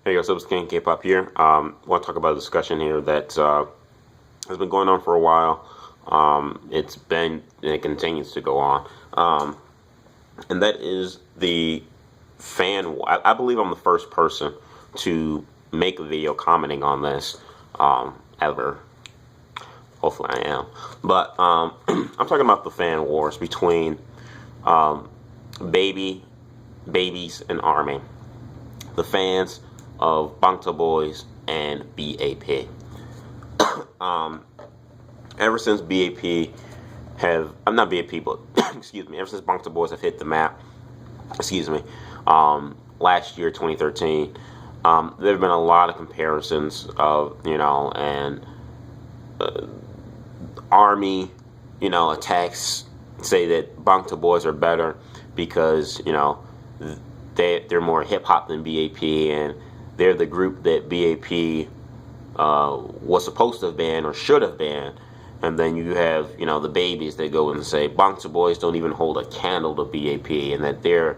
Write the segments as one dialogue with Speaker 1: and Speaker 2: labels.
Speaker 1: Hey, what's up, it's TheKingofKpop here. I want to talk about a discussion here that has been going on for a while. It's been, and it continues to go on. And that is the fan. I believe I'm the first person to make a video commenting on this ever. Hopefully I am. But I'm talking about the fan wars between babies and Army. The fans of Bangta Boys and B.A.P. Ever since B.A.P. I'm not B.A.P., but excuse me, ever since Bangta Boys have hit the map, last year, 2013, there have been a lot of comparisons of, and Army, attacks say that Bangta Boys are better because, they're more hip-hop than B.A.P., and they're the group that B.A.P. Was supposed to have been or should have been. And then you have, the babies that go and say Bangta Boys don't even hold a candle to B.A.P. and that they're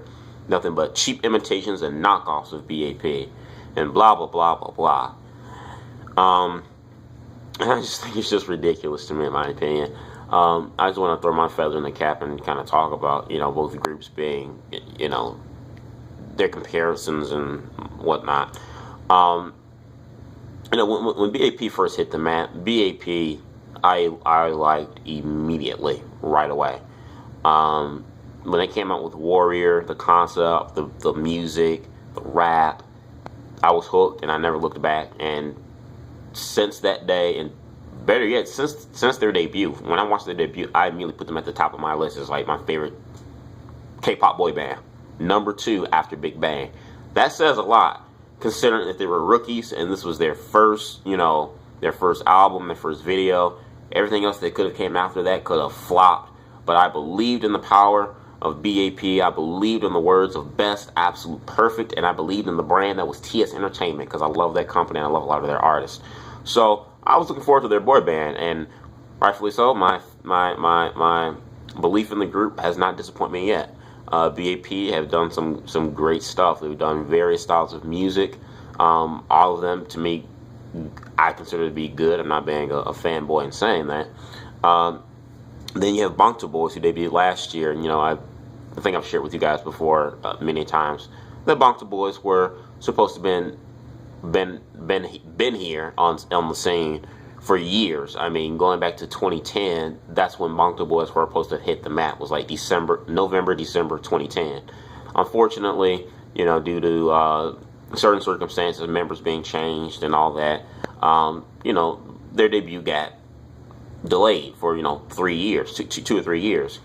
Speaker 1: nothing but cheap imitations and knockoffs of B.A.P. and blah, blah, blah, blah, blah. And I just think it's just ridiculous to me, in my opinion. I just want to throw my feather in the cap and kind of talk about, both groups being, their comparisons and whatnot. When B.A.P. first hit the map, B.A.P. I liked immediately, right away. When they came out with Warrior, the concept, the music, the rap, I was hooked and I never looked back. And since that day, and better yet, since their debut, when I watched their debut, I immediately put them at the top of my list as like my favorite K-pop boy band. Number 2 after Big Bang. That says a lot, considering that they were rookies and this was their first, their first album, their first video. Everything else that could have came after that could have flopped. But I believed in the power of B.A.P. I believed in the words of Best, Absolute, Perfect, and I believed in the brand that was TS Entertainment because I love that company and I love a lot of their artists. So I was looking forward to their boy band, and rightfully so. My belief in the group has not disappointed me yet. B.A.P. have done some great stuff. They've done various styles of music. All of them, to me, I consider to be good. I'm not being a fanboy in saying that. Then you have Bangta Boys, who debuted last year. And, I think I've shared with you guys before many times. The Bangta Boys were supposed to been here on the scene for years. I mean, going back to 2010, that's when Bangta Boys were supposed to hit the map. It was like November, December 2010. Unfortunately, due to certain circumstances, members being changed and all that, their debut got delayed for 3 years, 2 or 3 years.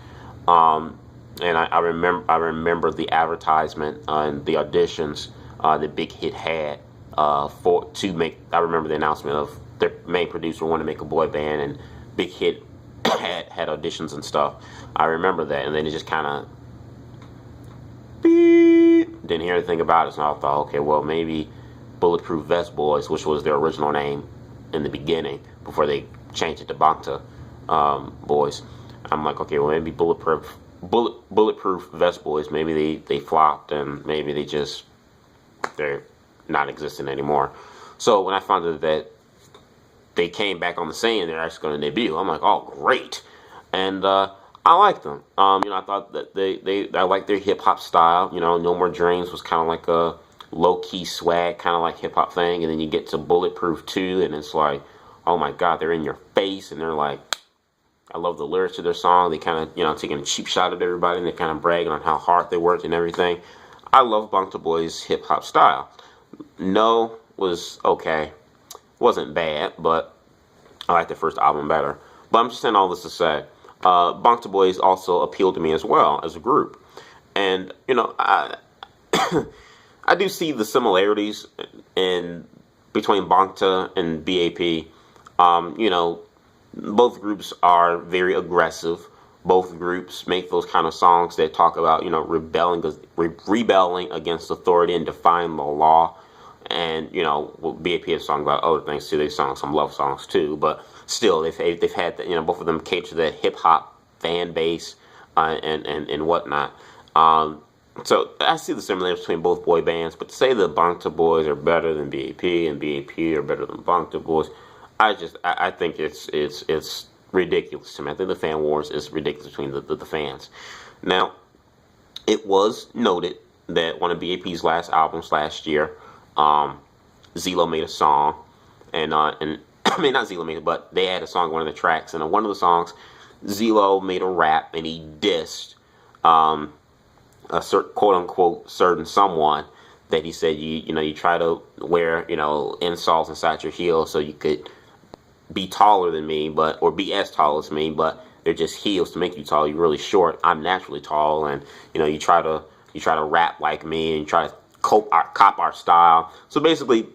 Speaker 1: And I remember the advertisement and the auditions that Big Hit had to make. I remember the announcement of their main producer wanted to make a boy band, and Big Hit had auditions and stuff. I remember that, and then it just kind of didn't hear anything about it. So I thought, okay, well, maybe Bulletproof Vest Boys, which was their original name in the beginning before they changed it to Bangta Boys. I'm like, okay, well, maybe Bulletproof Vest Boys, maybe they flopped, and maybe they're not existing anymore. So when I found out that they came back on the scene and they're actually going to debut, I'm like, oh, great. And I liked them. I thought that I liked their hip-hop style. No More Dreams was kind of like a low-key swag, kind of like hip-hop thing. And then you get to Bulletproof 2, and it's like, oh my God, they're in your face. And they're like, I love the lyrics of their song. They kind of, taking a cheap shot at everybody, and they're kind of bragging on how hard they worked and everything. I love Bangta Boys' hip-hop style. No was okay. Wasn't bad, but I like the first album better. But I'm just saying all this to say, Bangta Boys also appealed to me as well as a group. And, I I do see the similarities in between Bangta and B.A.P. Both groups are very aggressive. Both groups make those kind of songs that talk about, rebelling against authority and defying the law. And, B.A.P. has songs about other things too. They sung some love songs too. But still, they've had, both of them cater to that hip-hop fan base and whatnot. So I see the similarities between both boy bands, but to say the Bangta Boys are better than B.A.P and B.A.P are better than Bangta Boys, I think it's ridiculous to me. I think the fan wars is ridiculous between the fans. Now, it was noted that one of B.A.P's last albums last year, Zelo made a song, and I mean not Zelo made it, but they had a song on one of the tracks, and on one of the songs, Zelo made a rap and he dissed a certain, quote unquote, certain someone that he said you try to wear insoles inside your heels so you could be taller than me, or be as tall as me, but they're just heels to make you tall. You're really short. I'm naturally tall, and you try to rap like me and you try to cop our style. So basically,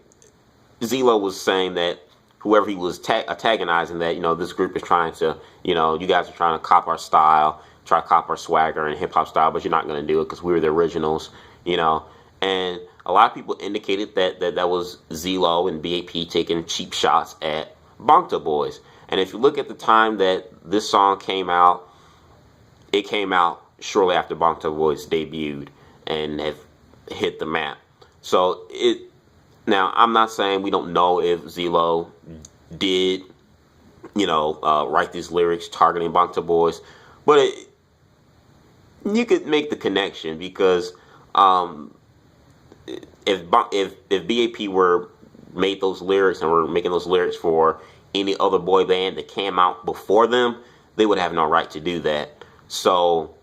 Speaker 1: Zelo was saying that whoever he was antagonizing, that this group is trying to, you guys are trying to cop our style, try to cop our swagger and hip hop style, but you're not going to do it because we were the originals, And a lot of people indicated that was Zelo and B.A.P taking cheap shots at Bangta Boys. And if you look at the time that this song came out, it came out shortly after Bangta Boys debuted and have hit the map. So now I'm not saying we don't know if Zelo did, write these lyrics targeting Bangta Boys, but you could make the connection because if B.A.P were made those lyrics and were making those lyrics for any other boy band that came out before them, they would have no right to do that. So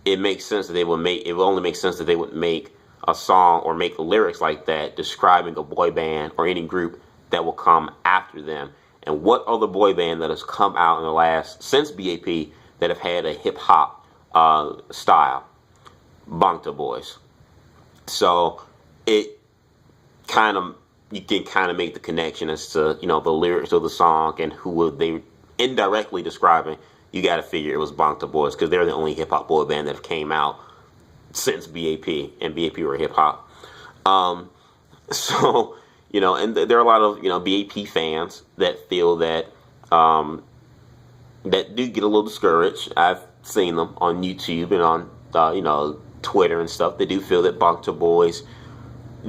Speaker 1: it makes sense that it would only make sense that they would make a song or make lyrics like that describing a boy band or any group that will come after them. And what other boy band that has come out in the last, since B.A.P, that have had a hip hop style? Bangta Boys. So you can kind of make the connection as to the lyrics of the song and who were they indirectly describing. You got to figure it was Bangta Boys because they're the only hip hop boy band that have came out since B.A.P, and B.A.P were hip hop. So and there are a lot of B.A.P fans that feel that that do get a little discouraged. I've seen them on YouTube and on Twitter and stuff. They do feel that Bangta Boys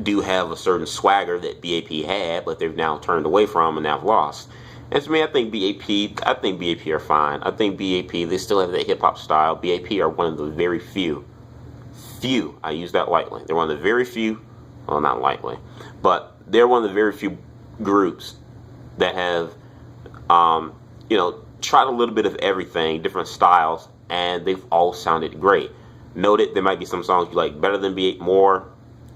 Speaker 1: do have a certain swagger that B.A.P had, but they've now turned away from and now have lost. And to me, I think B.A.P are fine. I think B.A.P, they still have that hip hop style. B.A.P are one of the very few, I use that lightly. They're one of the very few, well, not lightly, but they're one of the very few groups that have, tried a little bit of everything, different styles, and they've all sounded great. Noted there might be some songs you like better than B.A.P, more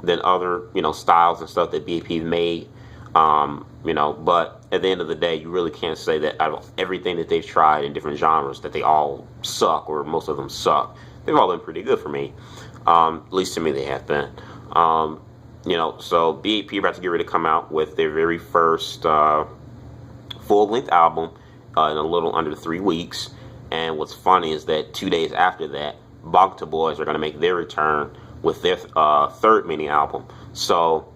Speaker 1: than other, styles and stuff that B.A.P made, but at the end of the day, you really can't say that out of everything that they've tried in different genres that they all suck, or most of them suck. They've all been pretty good for me. At least to me they have been. So B.A.P are about to get ready to come out with their very first full-length album in a little under 3 weeks. And what's funny is that 2 days after that, Bangta Boys are going to make their return with their third mini album. So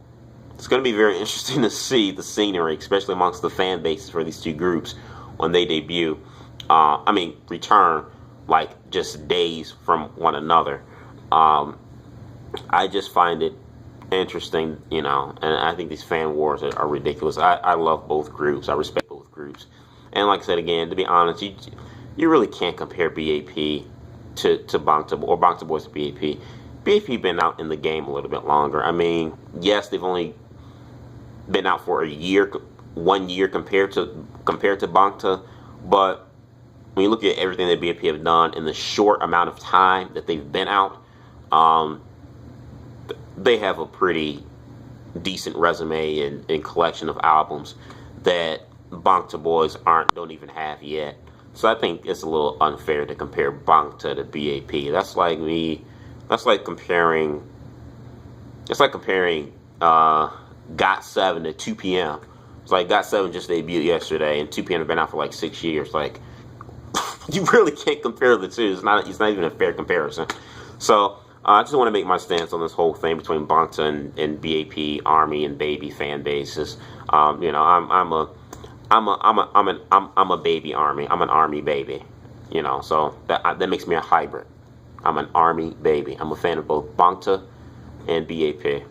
Speaker 1: it's going to be very interesting to see the scenery, especially amongst the fan bases for these two groups when they debut. Return like just days from one another. I just find it interesting, and I think these fan wars are ridiculous. I love both groups. I respect both groups. And like I said again, to be honest, you really can't compare B.A.P to Bangta, or Bangta Boys to B.A.P. B.A.P been out in the game a little bit longer. I mean, yes, they've only been out for 1 year compared to Bangta, but when you look at everything that B.A.P have done in the short amount of time that they've been out, they have a pretty decent resume and collection of albums that Bangta Boys don't even have yet. So I think it's a little unfair to compare Bangta to B.A.P. That's like comparing GOT7 to 2 p.m. It's like GOT7 just debuted yesterday, and 2 p.m. have been out for like 6 years. Like, you really can't compare the two. It's not even a fair comparison. So I just want to make my stance on this whole thing between Bangta and B.A.P, Army and Baby fan bases. I'm a baby Army. I'm an Army baby. So that makes me a hybrid. I'm an Army baby. I'm a fan of both Bangta and B.A.P.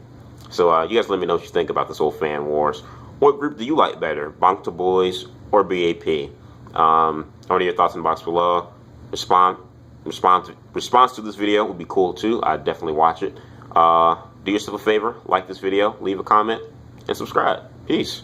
Speaker 1: So you guys let me know what you think about this whole fan wars. What group do you like better, Bangta Boys or B.A.P? What are your thoughts in the box below? Response to this video would be cool too. I'd definitely watch it. Do yourself a favor, like this video, leave a comment, and subscribe. Peace.